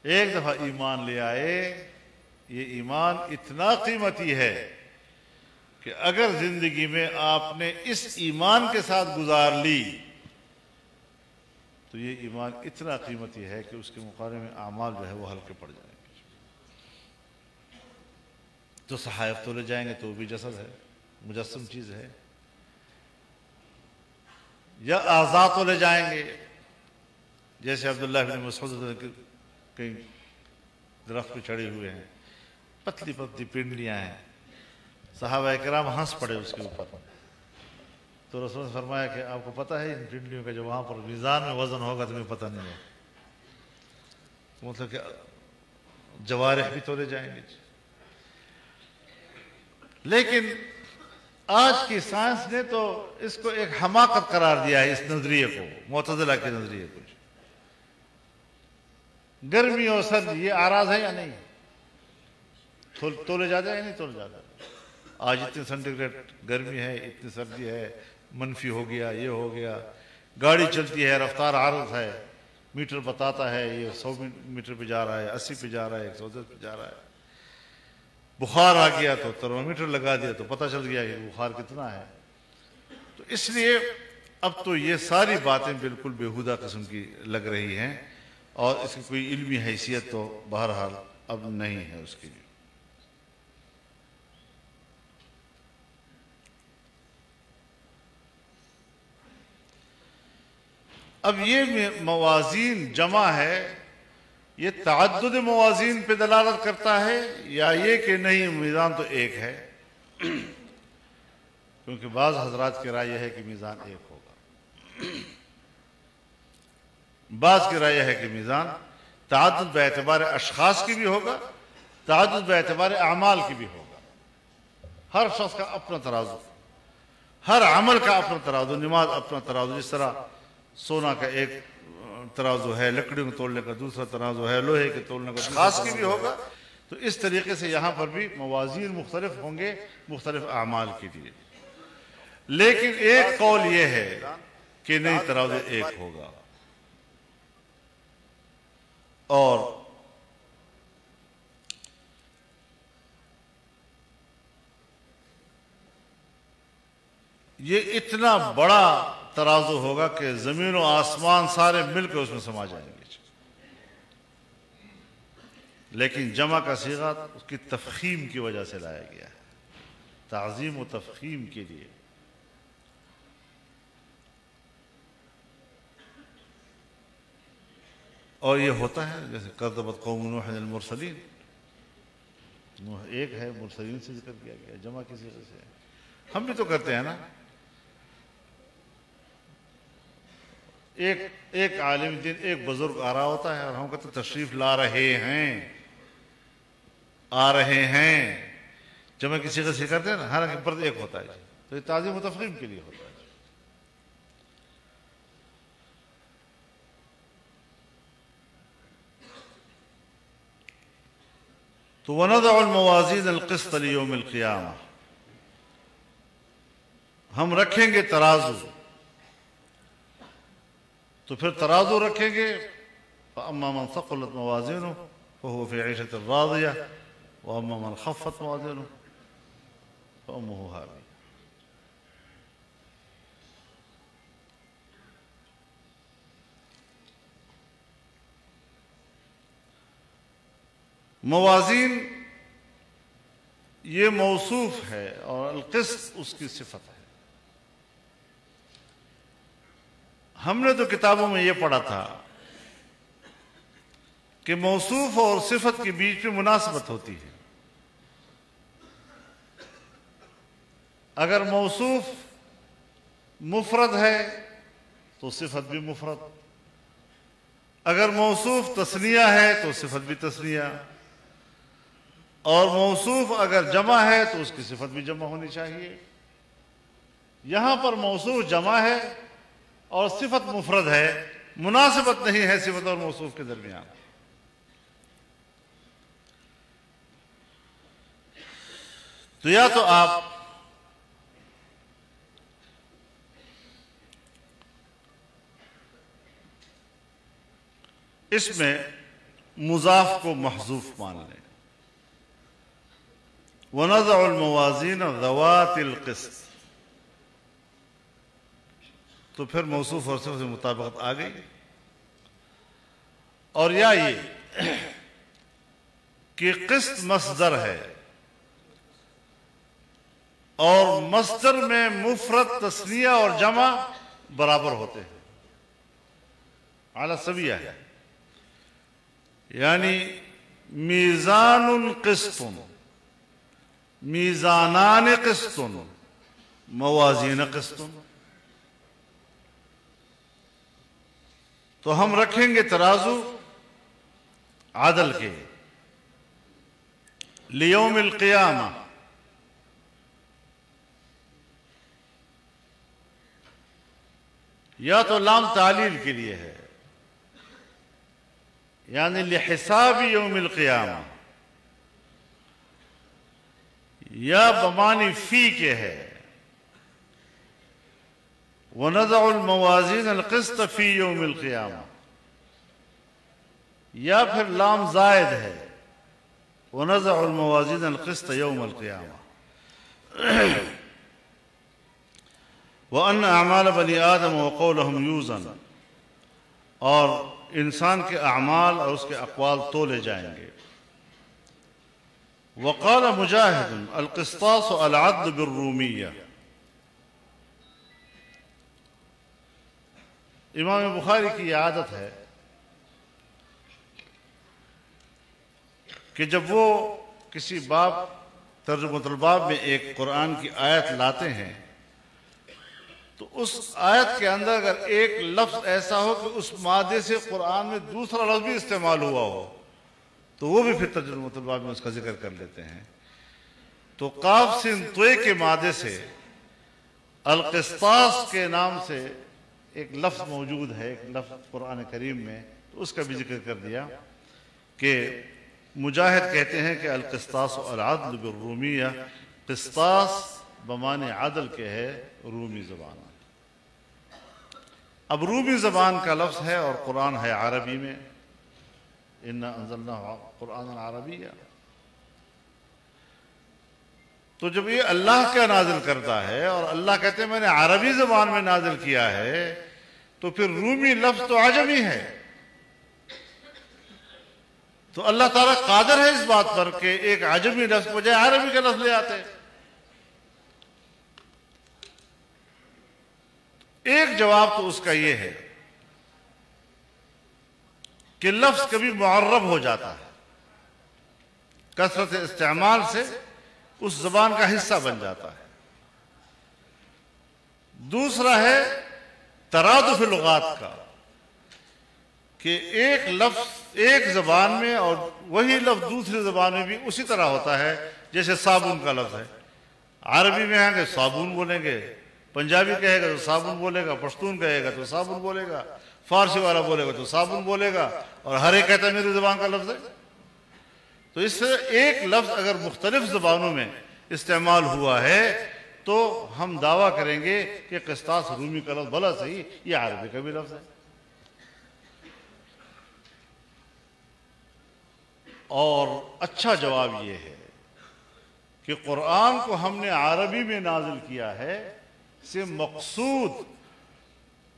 ایک دفعہ ایمان لے آئے، یہ ایمان اتنا قیمتی ہے کہ اگر زندگی میں آپ نے اس ایمان کے ساتھ گزار لی تو یہ ایمان اتنا قیمتی ہے کہ اس کے مقابلے میں اعمال جو ہے وہ ہلکے پڑ جائیں گے۔ تو صحائف تولے جائیں گے تو وہ بھی جسد ہے، مجسم چیز ہے، یا اعضاء تولے جائیں گے، جیسے عبداللہ بن مسعود کئی درخت پہ چڑھے ہوئے ہیں، پتلی پتلی پنڈلیاں ہیں، صحابہ کرام ہنس پڑے اس کے اوپر۔ تو رسول نے فرمایا کہ آپ کو پتہ ہے ان پنڈلیوں کا جو وہاں پر میزان میں وزن ہوگا تمہیں پتہ نہیں ہے، مطلب کہ جوارح بھی تولے جائیں گے۔ لیکن آج کی سائنس نے تو اس کو ایک حماقت قرار دیا ہے، اس نظریے کو، معتزلہ کے نظریے کو۔ گرمی اور سردی یہ اعراض ہے یا نہیں؟ تولے جاتا ہے یا نہیں تولے جاتا؟ آج اتنے سینٹی گریڈ گرمی ہے، اتنی سردی ہے، منفی ہو گیا، یہ ہو گیا، گاڑی چلتی ہے، رفتار عارض ہے، میٹر بتاتا ہے یہ 100 میٹر پہ جا رہا ہے، 80 پہ جا رہا ہے، 110 پہ جا رہا ہے۔ بخار آ گیا تو ترمامیٹر لگا دیا تو پتہ چل گیا کہ بخار کتنا ہے۔ تو اس لیے اب تو یہ ساری باتیں بالکل بیہودہ قسم کی لگ رہی ہیں، اور اس کی کوئی علمی حیثیت تو بہرحال اب نہیں ہے اس کی۔ اب یہ موازین جمع ہے، یہ تعدد موازین پہ دلالت کرتا ہے یا یہ کہ نہیں میزان تو ایک ہے؟ کیونکہ بعض حضرات کی رائے یہ ہے کہ میزان ایک ہوگا، بعض کی رائے یہ ہے کہ میزان تعدد باعتبار اشخاص کی بھی ہوگا، تعدد باعتبار اعمال کی بھی ہوگا۔ ہر شخص کا اپنا ترازو، ہر عمل کا اپنا ترازو، نماز اپنا ترازو، جس طرح سونا کا ایک ترازو ہے، لکڑیوں کو تولنے کا دوسرا ترازو ہے، لوہے کے تولنے کا اشخاص کی بھی ہوگا۔ تو اس طریقے سے یہاں پر بھی موازین مختلف ہوں گے مختلف اعمال کے لیے۔ لیکن ایک قول یہ ہے کہ نہیں، ترازو ایک ہوگا، اور یہ اتنا بڑا ترازو ہوگا کہ زمین و آسمان سارے مل کے اس میں سما جائیں گے۔ لیکن جمع کا صیغہ اس کی تفخیم کی وجہ سے لایا گیا ہے، تعظیم و تفخیم کے لیے۔ اور یہ ہوتا ہے جیسے کذبت قوم نوح المرسلین، نوح ایک ہے، مرسلین سے ذکر کیا گیا، جمع کی صیغے سے۔ ہم بھی تو کرتے ہیں نا، ایک عالم دین، ایک بزرگ آ رہا ہوتا ہے اور ہم کہتے ہیں تشریف لا رہے ہیں، آ رہے ہیں، جمع کی صیغے سے کرتے ہیں نا، ہر فرد ایک ہوتا ہے، تو یہ تعظیم و تفخیم کے لیے ہوتا ہے۔ تو وَنَضَعُ الْمَوَازِينَ الْقِسْطَ لِيَوْمِ الْقِيَامَةِ، ہم رکھیں گے ترازو، تو پھر ترازو رکھیں گے، فَأَمَّا مَنْ ثَقُلَتْ مَوَازِينُهُ فَهُوَ فِي عِيشَةٍ رَاضِيَةٍ وَأَمَّا مَنْ خَفَّتْ مَوَازِينُهُ فَأُمُّهُ هَاوِيَةٌ۔ موازین یہ موصوف ہے اور القسط اس کی صفت ہے۔ ہم نے تو کتابوں میں یہ پڑھا تھا کہ موصوف اور صفت کے بیچ میں مناسبت ہوتی ہے۔ اگر موصوف مفرد ہے تو صفت بھی مفرد، اگر موصوف تثنیہ ہے تو صفت بھی تثنیہ، اور موصوف اگر جمع ہے تو اس کی صفت بھی جمع ہونی چاہیے۔ یہاں پر موصوف جمع ہے اور صفت مفرد ہے، مناسبت نہیں ہے صفت اور موصوف کے درمیان۔ تو یا تو آپ اس میں مضاف کو محذوف مان لیں، وَنَضَعُ الْمَوَازِينَ ذَوَاتِ الْقِسْطِ، تو پھر موصوف اور صفت سے مطابقت آ گئی۔ اور یا یہ کہ قسط مصدر ہے اور مصدر میں مفرد تثنیہ اور جمع برابر ہوتے ہیں، اعلیٰ سویہ ہے، یعنی میزان قسط، میزانان قسط، موازین قسط۔ تو ہم رکھیں گے ترازو عدل کے، لیوم القیامہ، یا تو لام تعلیل کے لیے ہے، یعنی لحساب یوم القیامہ، یا بمانی فی کے ہے، وَنَضَعُ الْمَوَازِينَ الْقِسْطَ فِي يَوْمِ الْقِيَامَةِ، یا پھر لام زائد ہے، وَنَضَعُ الْمَوَازِينَ الْقِسْطَ يَوْمَ الْقِيَامَةِ، وَأَنَّ أَعْمَالَ بَنِي آدَمَ وَقَوْلَهُمْ يُوزَنَ، اور انسان کے اعمال اور اس کے اقوال تولے جائیں گے۔ وقال مجاہد القسطاس العدل بالرومیہ، امام بخاری کی یہ عادت ہے کہ جب وہ کسی باب ترجمۃ الباب میں ایک قرآن کی آیت لاتے ہیں تو اس آیت کے اندر اگر ایک لفظ ایسا ہو کہ اس مادے سے قرآن میں دوسرا لفظ بھی استعمال ہوا ہو تو وہ بھی پھر ترجمۃ الباب میں اس کا ذکر کر لیتے ہیں۔ تو قاف سین طے کے مادے سے القسطاس کے نام سے ایک لفظ موجود ہے، ایک لفظ قرآن کریم میں، تو اس کا بھی ذکر کر دیا کہ مجاہد کہتے ہیں کہ القسطاس العدل بالرومیہ، قسطاس بمعنی عدل کے ہے رومی زبان۔ اب رومی زبان کا لفظ ہے اور قرآن ہے عربی میں، انا انزلناہ قرآنا عربیہ۔ تو جب یہ اللہ کا نازل کرتا ہے اور اللہ کہتے ہیں میں نے عربی زبان میں نازل کیا ہے، تو پھر رومی لفظ تو عجمی ہے۔ تو اللہ تعالیٰ قادر ہے اس بات پر کہ ایک عجمی لفظ کو بجائے عربی کا لفظ لے آتے ہیں۔ ایک جواب تو اس کا یہ ہے کہ لفظ کبھی معرب ہو جاتا ہے، کثرت استعمال سے اس زبان کا حصہ بن جاتا ہے۔ دوسرا ہے ترادف لغات کا، کہ ایک لفظ ایک زبان میں اور وہی لفظ دوسری زبان میں بھی اسی طرح ہوتا ہے۔ جیسے صابن کا لفظ ہے، عربی میں آئیں گے صابون بولیں گے، پنجابی کہے گا تو صابن بولے گا، پشتون کہے گا تو صابن بولے گا، فارسی والا بولے گا تو صابن بولے گا، اور ہر ایک کہتا ہے میری زبان کا لفظ ہے۔ تو اس سے ایک لفظ اگر مختلف زبانوں میں استعمال ہوا ہے تو ہم دعویٰ کریں گے کہ قسطاس رومی کا لفظ بھلا صحیح یہ عربی کا بھی لفظ ہے۔ اور اچھا جواب یہ ہے کہ قرآن کو ہم نے عربی میں نازل کیا ہے، سے مقصود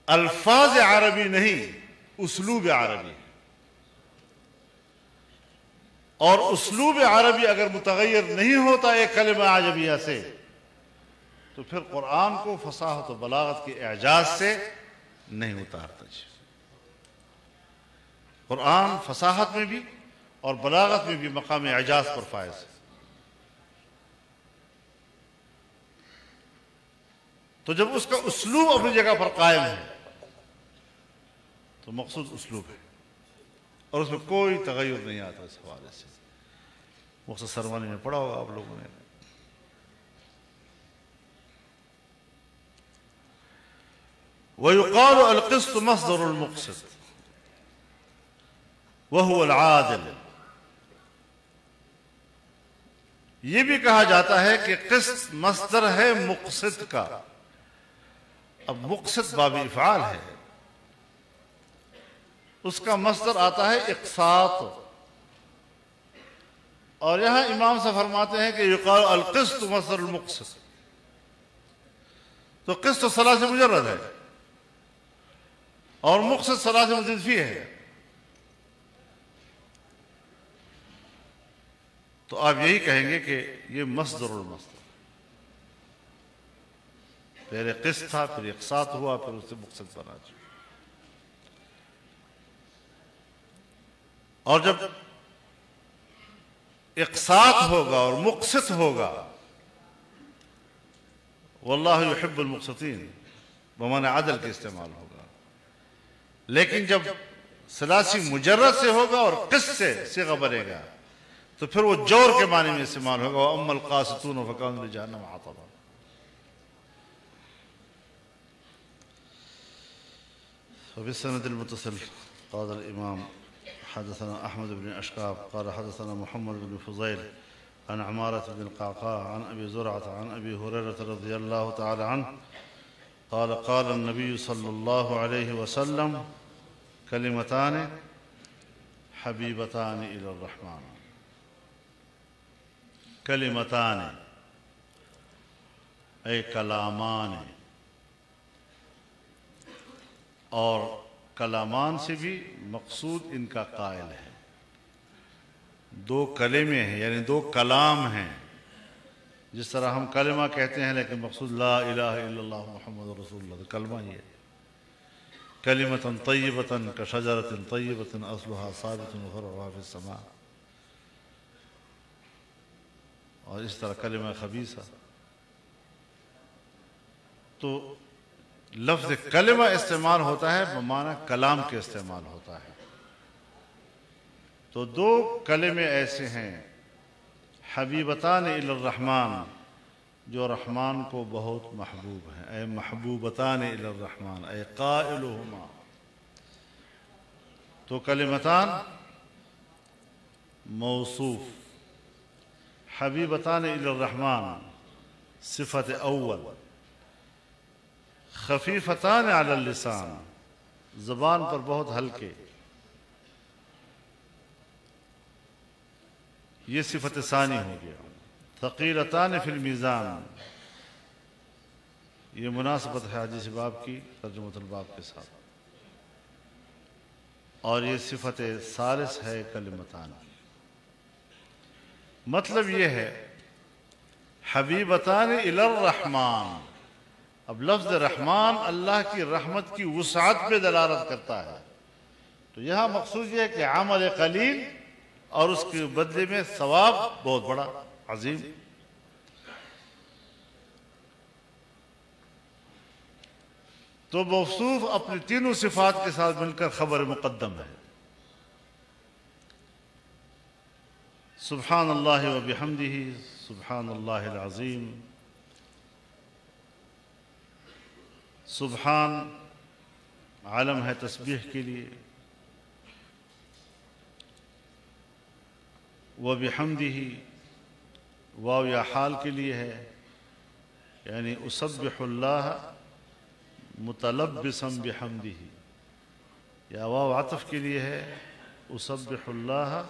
الفاظ عربی نہیں، اسلوب عربی۔ اور اسلوب عربی اگر متغیر نہیں ہوتا ایک کلمہ عجمیہ سے تو پھر قرآن کو فصاحت و بلاغت کے اعجاز سے نہیں اتارتا۔ قرآن فصاحت میں بھی اور بلاغت میں بھی مقام اعجاز پر فائز ہے۔ تو جب اس کا اسلوب اپنی جگہ پر قائم ہے تو مقصود اسلوب ہے اور اس میں کوئی تغیر نہیں آتا۔ اس حوالے سے مختصر سرمانی میں پڑھا ہوگا آپ لوگوں نے۔ وَيُقَالُ الْقِسْطُ مَصْدَرُ الْمُقْسِطِ وَهُوَ الْعَادِلِ، یہ بھی کہا جاتا ہے کہ قسط مصدر ہے مقسط کا۔ اب مقسط باب افعال ہے، اس کا مصدر آتا ہے اقساط، اور یہاں امام سے فرماتے ہیں کہ یقال القسط مصدر المقسط، تو قسط صلاح سے مجرد ہے اور مقسط صلاح سے مزید فی ہے۔ تو آپ یہی کہیں گے کہ یہ مصدر المصدر، پہلے قسط تھا پھر اقساط ہوا پھر اس سے مقسط بنا۔ اور جب اقساط ہوگا اور مقسط ہوگا، واللہ یحب المقسطین بمعنی عدل کے استعمال ہوگا، لیکن جب ثلاثی مجرد سے ہوگا اور قسط سے صیغہ بنے گا تو پھر وہ جور کے معنی میں استعمال ہوگا، وَأَمَّا الْقَاسِطُونَ فَكَانُوا لِجَهَنَّمَ حَطَبًا۔ وبالسند المتصل قال الإمام حدثنا أحمد بن أشقاب قال حدثنا محمد بن فضيل عن عمارة بن القعقاع عن أبي زرعة عن أبي هريرة رضي الله تعالى عنه قال قال النبي صلى الله عليه وسلم كلمتان حبيبتان إلى الرحمن، کلمتان اے کلامان، اور کلامان سے بھی مقصود ان کا قائل ہے، دو کلمے ہیں یعنی دو کلام ہیں، جس طرح ہم کلمہ کہتے ہیں لیکن مقصود لا الہ الا اللہ محمد رسول اللہ، کلمہ ہی ہے۔ کلمۃ طیبۃ کشجرۃ طیبۃ اصلھا ثابت وفرعھا فی السماء، اور اس طرح کلمہ خبیثہ. تو لفظ کلمہ استعمال ہوتا ہے بمعنی کلام کے استعمال ہوتا ہے. تو دو کلمے ایسے ہیں حبیبتان الی الرحمن جو رحمان کو بہت محبوب ہیں، اے محبوبتان الی الرحمن اے قائلہما. تو کلمتان موصوف، حبیبتان الی الرحمن صفت اول، خفیفتان علی اللسان زبان پر بہت ہلکے، یہ صفت ثانی ہو گیا. ثقیلتان فی المیزان، یہ مناسبت ہے حدیث باب کی ترجمۃ الباب کے ساتھ. اور یہ صفت ثالث ہے کلمتان. مطلب یہ ہے حبیبتان الی الرحمن. اب لفظ رحمان اللہ کی رحمت کی وسعت پہ دلالت کرتا ہے. تو یہاں مقصود یہ ہے کہ عمل قلیل اور اس کے بدلے میں ثواب بہت بڑا عظیم. تو موصوف اپنی تینوں صفات کے ساتھ مل کر خبر مقدم ہے. سبحان اللہ و بحمدہ سبحان اللہ العظیم. سبحان عالم ہے تسبیح کے لیے، وبحمدہ واو یا حال کے لیے ہے، یعنی اسبح اللہ متلبسا بحمدہ، یا واو عطف کے لیے ہے اسبح اللہ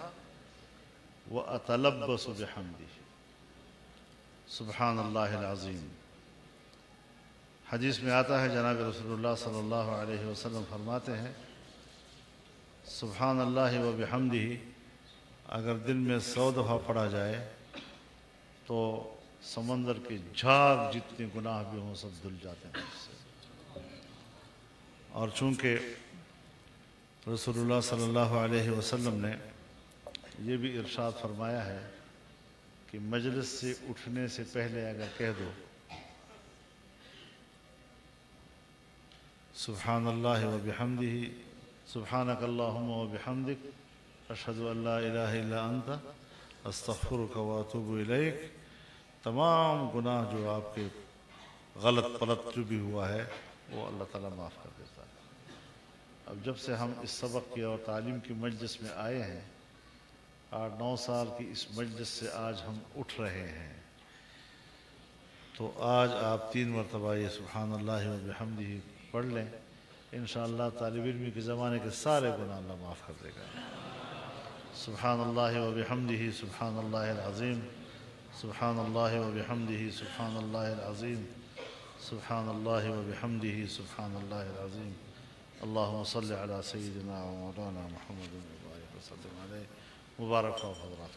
واتلبس بحمدہ. سبحان اللہ العظیم. حدیث میں آتا ہے جناب رسول اللہ صلی اللہ علیہ وسلم فرماتے ہیں سبحان اللہ و بحمدہ اگر دن میں 100 دفعہ پڑھا جائے تو سمندر کے جھاگ جتنے گناہ بھی ہوں سب دھل جاتے ہیں اس سے. اور چونکہ رسول اللہ صلی اللہ علیہ وسلم نے یہ بھی ارشاد فرمایا ہے کہ مجلس سے اٹھنے سے پہلے اگر کہہ دو سبحان اللہ و بحمدہ سبحانک اللہم و بحمدک اشہد ان لا الہ الا انت استغفرک و اتوب الیک، تمام گناہ جو آپ کے غلط پلت جو بھی ہوا ہے وہ اللہ تعالیٰ معاف کر دیتا ہے. اب جب سے ہم اس سبق کی اور تعلیم کی مجلس میں آئے ہیں 8-9 سال کی اس مجلس سے آج ہم اٹھ رہے ہیں، تو آج آپ 3 مرتبہ یہ سبحان اللہ و بحمدہ پڑھ لیں، انشاءاللہ طالب علمی کے زمانے کے سارے گناہ اللہ معاف کر دے گا. سبحان اللہ و بحمدہ سبحان اللہ العظیم. سبحان اللہ و بحمدہ سبحان اللہ العظیم. سبحان اللہ و بحمدہ سبحان اللہ العظیم. اللہم صلی علی سیدنا و مولانا محمد و بارک وسلم علیہ. مبارک ہو حضرات.